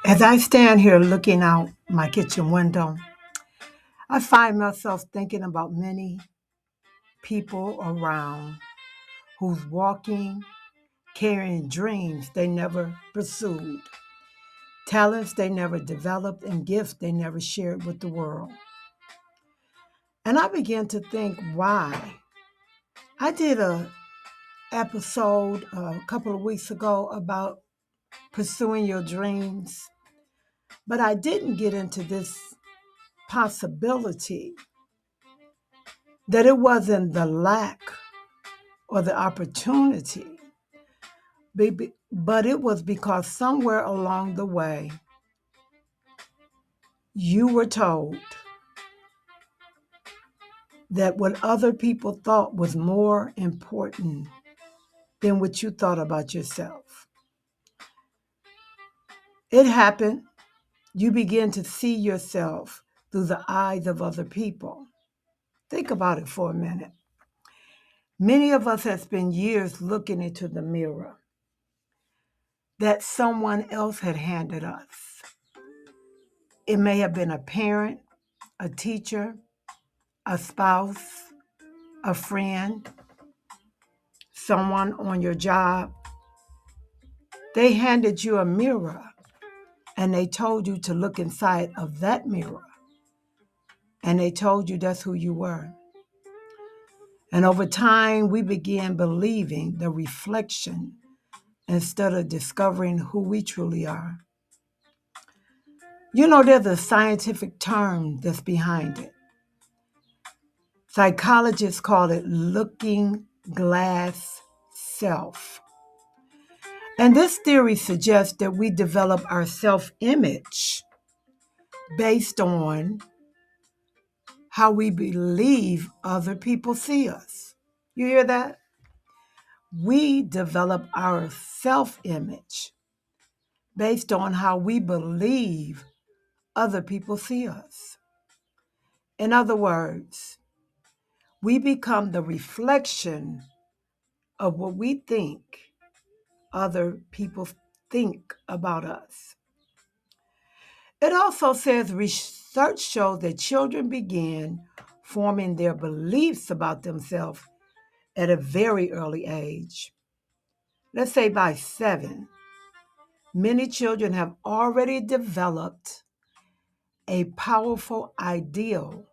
As I stand here looking out my kitchen window, I find myself thinking about many people around who's walking, carrying dreams they never pursued, talents they never developed, and gifts they never shared with the world. And I began to think why. I did a episode a couple of weeks ago about pursuing your dreams, but I didn't get into this possibility that it wasn't the lack or the opportunity, but it was because somewhere along the way you were told that what other people thought was more important than what you thought about yourself. It happened. You begin to see yourself through the eyes of other people. Think about it for a minute. Many of us have spent years looking into the mirror that someone else had handed us. It may have been a parent, a teacher, a spouse, a friend, someone on your job. They handed you a mirror and they told you to look inside of that mirror. And they told you that's who you were. And over time, we began believing the reflection instead of discovering who we truly are. You know, there's a scientific term that's behind it. Psychologists call it looking glass self. And this theory suggests that we develop our self-image based on how we believe other people see us. You hear that? We develop our self-image based on how we believe other people see us. In other words, we become the reflection of what we think other people think about us. It also says research shows that children begin forming their beliefs about themselves at a very early age. Let's say by 7. Many children have already developed a powerful ideal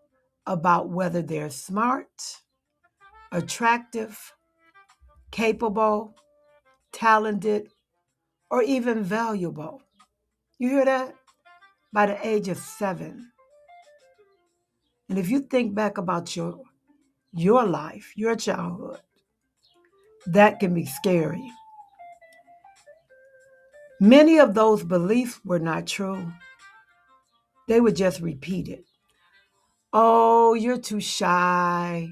about whether they're smart, attractive, capable, talented, or even valuable. You hear that? By the age of 7. And if you think back about your life, your childhood, that can be scary. Many of those beliefs were not true. They were just repeated. Oh, you're too shy,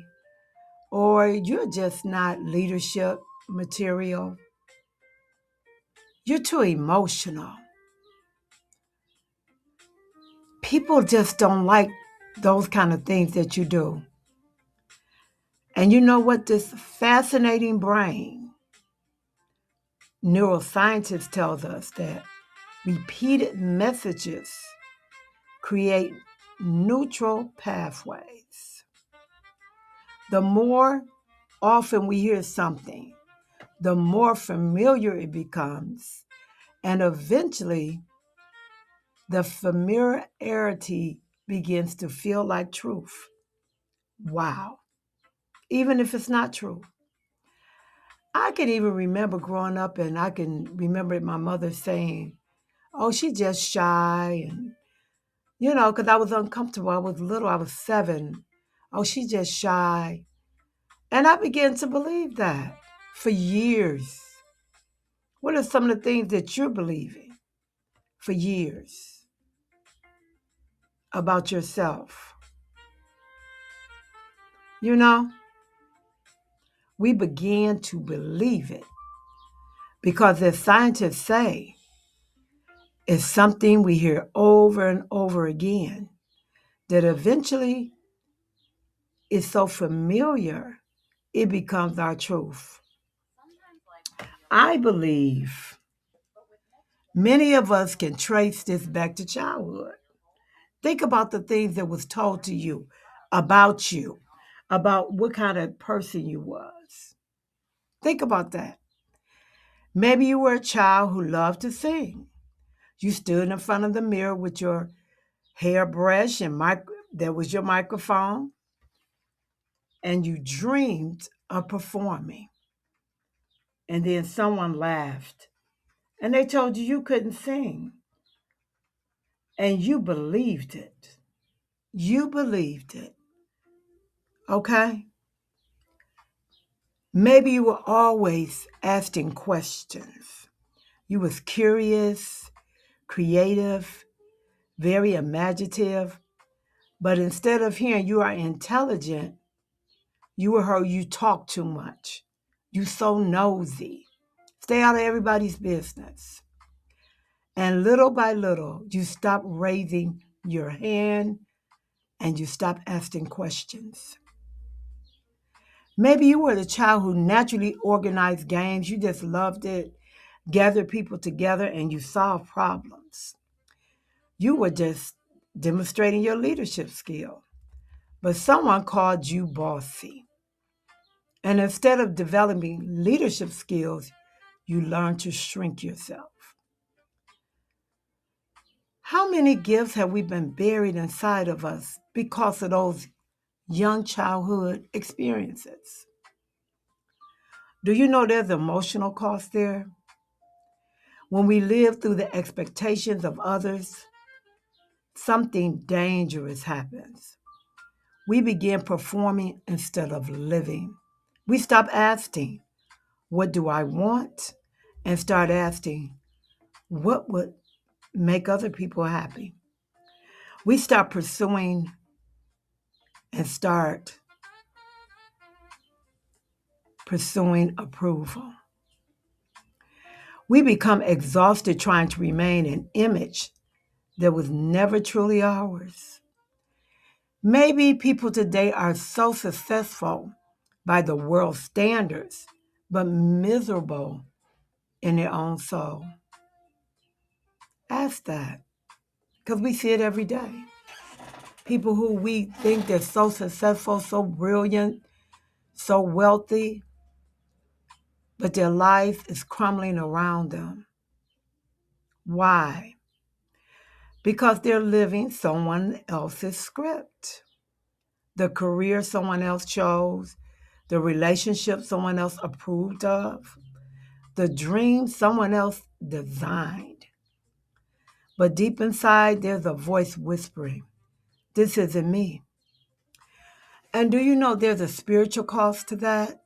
or you're just not leadership material. You're too emotional. People just don't like those kind of things that you do. And you know what? This fascinating brain, neuroscientists tells us that repeated messages create neutral pathways. The more often we hear something, the more familiar it becomes, and eventually the familiarity begins to feel like truth. Wow. Even if it's not true. I can even remember growing up, and I can remember my mother saying, oh, she's just shy. And, because I was uncomfortable. I was little. I was 7. Oh, she's just shy. And I began to believe that for years. What are some of the things that you're believing for years about yourself? We began to believe it because, as scientists say, is something we hear over and over again that eventually is so familiar it becomes our truth. I believe many of us can trace this back to childhood. Think about the things that was told to you, about what kind of person you was. Think about that. Maybe you were a child who loved to sing. You stood in front of the mirror with your hairbrush and there was your microphone, and you dreamed of performing. And then someone laughed and they told you you couldn't sing, and you believed it. You believed it. Okay? Maybe you were always asking questions. You was curious, creative, very imaginative, but instead of hearing you are intelligent, you were heard you talk too much. You so nosy. Stay out of everybody's business. And little by little, you stop raising your hand and you stop asking questions. Maybe you were the child who naturally organized games. You just loved it, gathered people together, and you solved problems. You were just demonstrating your leadership skill. But someone called you bossy. And instead of developing leadership skills, you learned to shrink yourself. How many gifts have we been buried inside of us because of those young childhood experiences? Do you know there's emotional cost there? When we live through the expectations of others, something dangerous happens. We begin performing instead of living. We stop asking, what do I want? And start asking, what would make other people happy? We stop pursuing and start pursuing approval. We become exhausted trying to remain an image that was never truly ours. Maybe people today are so successful by the world's standards, but miserable in their own soul. Ask that, because we see it every day. People who we think they're so successful, so brilliant, so wealthy, but their life is crumbling around them. Why? Because they're living someone else's script. The career someone else chose, the relationship someone else approved of, the dream someone else designed. But deep inside, there's a voice whispering, this isn't me. And do you know there's a spiritual cost to that?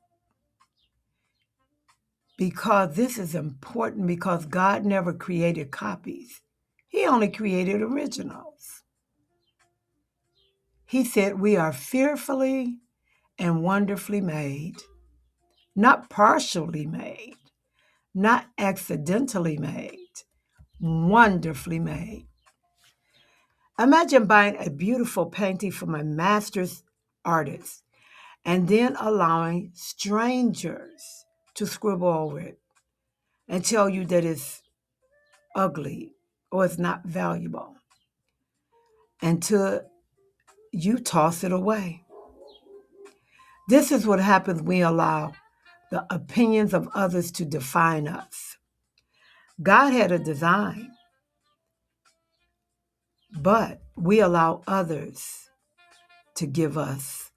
Because this is important, because God never created copies. He only created originals. He said we are fearfully and wonderfully made, not partially made, not accidentally made, wonderfully made. Imagine buying a beautiful painting from a master's artist and then allowing strangers to scribble over it and tell you that it's ugly or it's not valuable until you toss it away. This is what happens when we allow the opinions of others to define us. God had a design, but we allow others to give us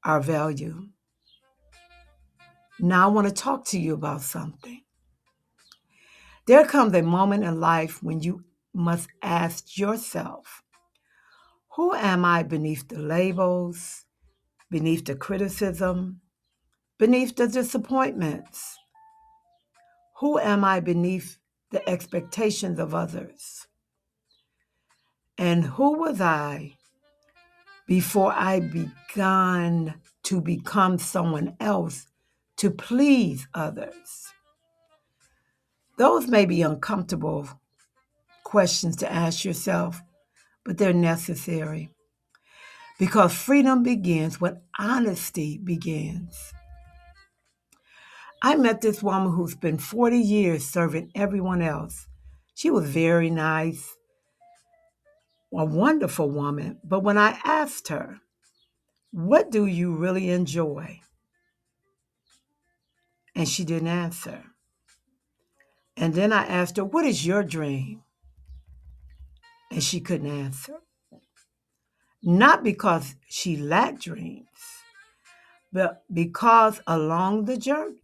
our value. Now I want to talk to you about something. There comes a moment in life when you must ask yourself, who am I beneath the labels, beneath the criticism, beneath the disappointments? Who am I beneath the expectations of others? And who was I before I began to become someone else to please others? Those may be uncomfortable questions to ask yourself, but they're necessary because freedom begins when honesty begins. I met this woman who spent 40 years serving everyone else. She was very nice, a wonderful woman, but when I asked her, "What do you really enjoy?" and she didn't answer. And then I asked her, "What is your dream?" and she couldn't answer. Not because she lacked dreams, but because along the journey,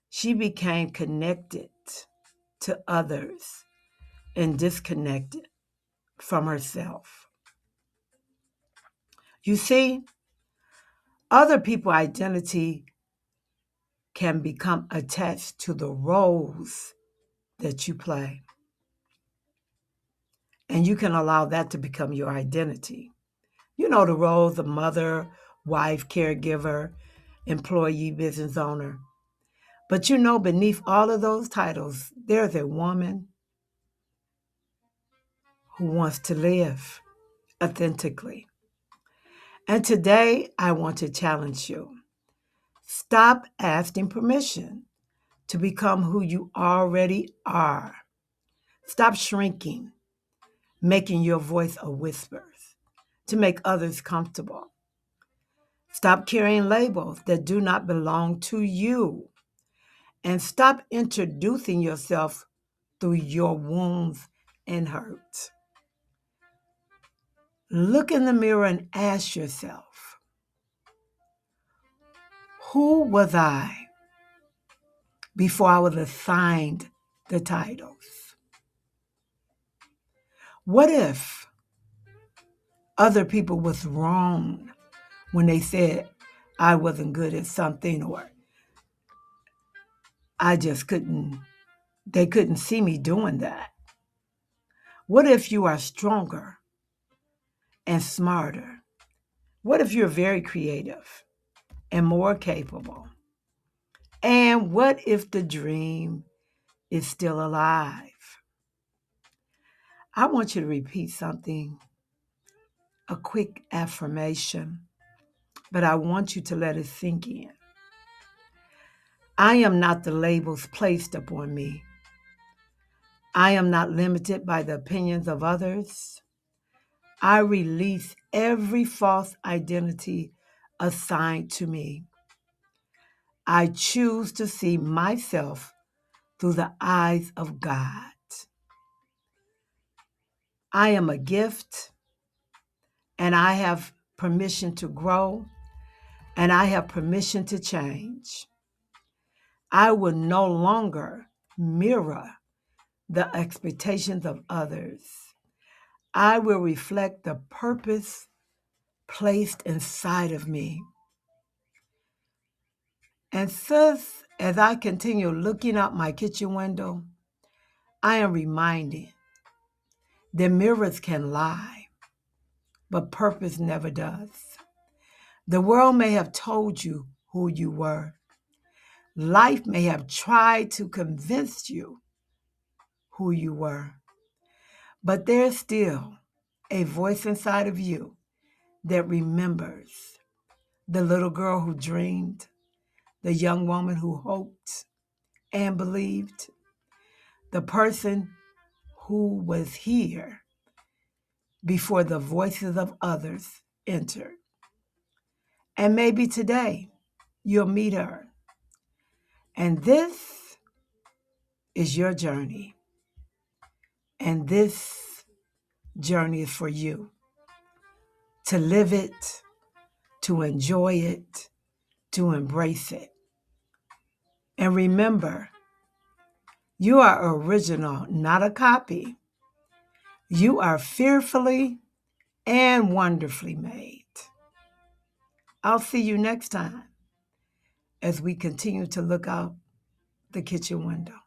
she became connected to others and disconnected from herself. You see, other people's identity can become attached to the roles that you play. And you can allow that to become your identity. You know, the roles of mother, wife, caregiver, employee, business owner. But you know, beneath all of those titles, there's a woman who wants to live authentically. And today, I want to challenge you. Stop asking permission to become who you already are. Stop shrinking, making your voice a whisper to make others comfortable. Stop carrying labels that do not belong to you. And stop introducing yourself through your wounds and hurts. Look in the mirror and ask yourself, who was I before I was assigned the titles? What if other people was wrong when they said I wasn't good at something, or I just they couldn't see me doing that? What if you are stronger and smarter? What if you're very creative and more capable? And what if the dream is still alive? I want you to repeat something, a quick affirmation, but I want you to let it sink in. I am not the labels placed upon me. I am not limited by the opinions of others. I release every false identity assigned to me. I choose to see myself through the eyes of God. I am a gift, and I have permission to grow, and I have permission to change. I will no longer mirror the expectations of others. I will reflect the purpose placed inside of me. And thus, as I continue looking out my kitchen window, I am reminded that mirrors can lie, but purpose never does. The world may have told you who you were. Life may have tried to convince you who you were. But there's still a voice inside of you that remembers the little girl who dreamed, the young woman who hoped and believed, the person who was here before the voices of others entered. And maybe today you'll meet her. And this is your journey. And this journey is for you to live it, to enjoy it, to embrace it. And remember, you are original, not a copy. You are fearfully and wonderfully made. I'll see you next time as we continue to look out the kitchen window.